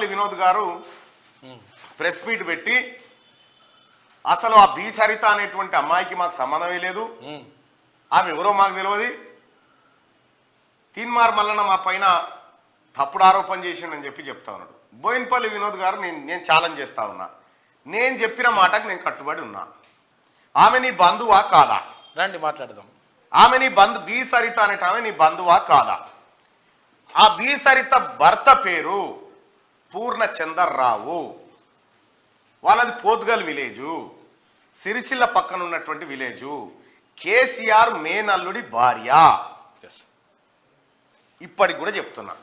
బోయిన్పల్లి వినోద్ గారు press meet పెట్టి అసలు ఆ బి సరిత అనేటువంటి అమ్మాయికి మాకు సంబంధమే లేదు, ఆమె ఎవరో మాకు తెలియదు, తీన్మార్ మల్లన్న మా పైన తప్పుడు ఆరోపణ చేసిండని చెప్పి చెప్తా ఉన్నాడు. బోయిన్పల్లి వినోద్ గారు నేను ఛాలెంజ్ చేస్తా ఉన్నా, నేను చెప్పిన మాటకు నేను కట్టుబడి ఉన్నా. ఆమె నీ బంధువా కాదా? రండి మాట్లాడదాం. ఆమె నీ బి సరిత అనేట ఆమె నీ బంధువా కాదా? ఆ బి సరిత భర్త పేరు పూర్ణచందర్రావు, వాళ్ళది పోత్గల్ విలేజు, సిరిసిల్ల పక్కన ఉన్నటువంటి విలేజు, కేసీఆర్ మేనల్లుడి భార్య. ఇప్పటికి కూడా చెప్తున్నా,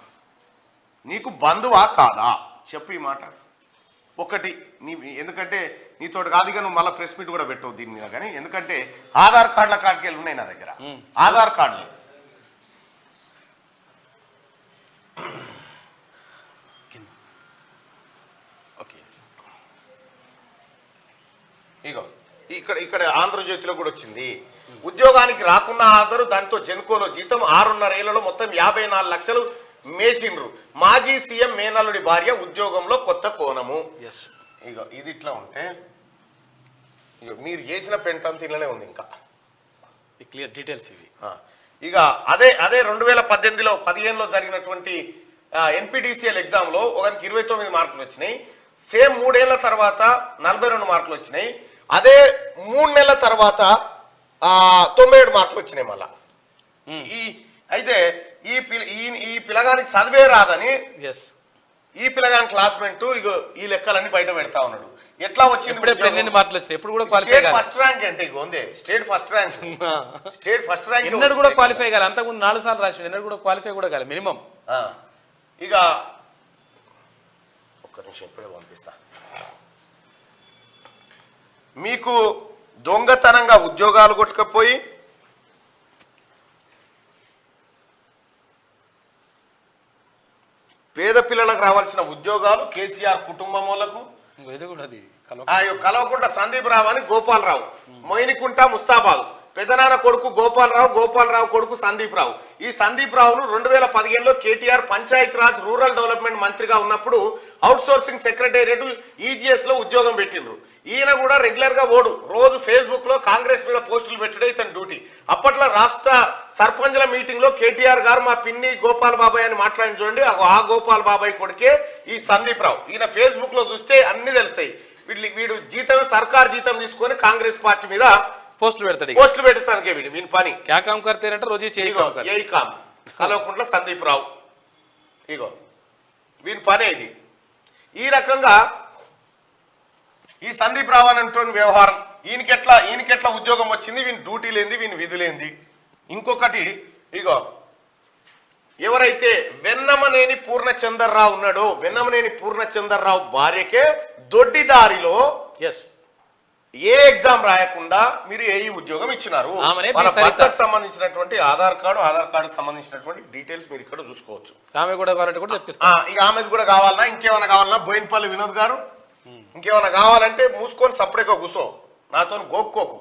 నీకు బంధువా కాదా చెప్పు ఈ మాట. ఒకటి నీ ఎందుకంటే నీతో కాదుగా నువ్వు మళ్ళీ ప్రెస్ మీట్ కూడా పెట్టవు దీని మీద, కానీ ఎందుకంటే ఆధార్ కార్డుల కాడికి వెళ్ళి ఉన్నాయి నా దగ్గర, ఆధార్ కార్డులు. ఓకే, ఇగో ఇక్కడ ఆంధ్రజ్యోతిలో కూడా వచ్చింది. ఉద్యోగానికి రాకున్న హాజరు, దాంతో జెన్కోలో జీతం 6.5 ఏళ్లలో మొత్తం 54 లక్షలు మేసిండ్రు. మాజీ సీఎం మేనల్లుడి భార్య ఉద్యోగంలో కొత్త కోణము. ఇగో ఇది ఇట్లా ఉంటే ఇగో మీరు చేసిన పెంటంత ఇళ్ళనే ఉంది. ఇంకా క్లియర్ డీటెయిల్స్ ఇవి. ఇక అదే 2015లో జరిగినటువంటి ఎన్పిటిసిఎల్ ఎగ్జామ్లో ఒకరికి 29 మార్కులు వచ్చినాయి. సేమ్ 3 ఏళ్ల తర్వాత 42 మార్కులు వచ్చినాయి. అదే 3 నెలల తర్వాత 97 మార్కులు వచ్చినాయి మళ్ళా. అయితే ఈ పిల్లగానికి చదివే రాదని ఈ పిల్లగాని క్లాస్మేట్ ఇగో ఈ లెక్కలన్నీ బయట పెడతా ఉన్నాడు. ఎట్లా వచ్చింది ఫస్ట్ ర్యాంక్ అంటే ఇగో ఉంది స్టేట్ ఫస్ట్ ర్యాంక్ ఎన్నడూ కూడా క్వాలిఫై కాదు. అంతకుముందు 4 సార్లు రాసి ఎన్నడూ కూడా క్వాలిఫై కూడా కాదు మినిమం. ఇక ఒక్క నిమిషం ఇప్పుడే పంపిస్తా. మీకు దొంగతనంగా ఉద్యోగాలు కొట్టుకపోయి పేద పిల్లలకు రావాల్సిన ఉద్యోగాలు కేసీఆర్ కుటుంబం వాళ్ళకు కలవకుంట సందీప్ రావు అని గోపాలరావు, మొయినికుంట ముస్తాబాద్, పెదనాన్న కొడుకు గోపాలరావు కొడుకు సందీప్ రావు. ఈ సందీప్ రావును 2015లో కేటీఆర్ పంచాయతీరాజ్ రూరల్ డెవలప్మెంట్ మంత్రిగా ఉన్నప్పుడు అవుట్ సోర్సింగ్ సెక్రటేరియట్ ఈజీఎస్ లో ఉద్యోగం పెట్టిండ్రు. ఈయన కూడా రెగ్యులర్ గా రోజు ఫేస్బుక్ లో కాంగ్రెస్ మీద పోస్టులు పెట్టడే ఇతని డ్యూటీ. అప్పట్లో రాష్ట్ర సర్పంచ్ల మీటింగ్ లో కేటీఆర్ గారు మా పిన్ని గోపాల్ బాబాయ్ అని మాట్లాడి చూడండి, ఆ గోపాల్ బాబాయ్ కొడుకే ఈ సందీప్ రావు. ఈయన ఫేస్బుక్ లో చూస్తే అన్ని తెలుస్తాయి. వీడు జీతం సర్కార్ జీతం తీసుకొని కాంగ్రెస్ పార్టీ మీద పోస్టులు పెడతానికి వీని పని కలవకుంట్ల సందీప్ రావు. ఇగో వీని పనే ఇది. ఈ రకంగా ఈ సందీప్ రావు అని అంటున్న వ్యవహారం ఈయనకెట్లా ఉద్యోగం వచ్చింది, వీని డ్యూటీ లేంది, వీని విధులేంది. ఇంకొకటి ఇగో ఎవరైతే వెన్నమనేని పూర్ణచందర్రావు ఉన్నాడో, వెన్నమనేని పూర్ణచందర్రావు భార్యకే దొడ్డిదారిలో ఏ ఎగ్జామ్ రాయకుండా మీరు ఏ ఉద్యోగం ఇచ్చినారు. వాళ్ళ భర్తకు సంబంధించినటువంటి ఆధార్ కార్డు సంబంధించినటువంటి డీటెయిల్స్ మీరు ఇక్కడ చూసుకోవచ్చు. ఇక ఆమెది కూడా కావాలన్నా ఇంకేమైనా కావాలన్నా బోయిన్పల్లి వినోద్ గారు ఇంకేమైనా కావాలంటే మూసుకొని సపరేట్గా కూర్చో, నాతో గోక్కోకు.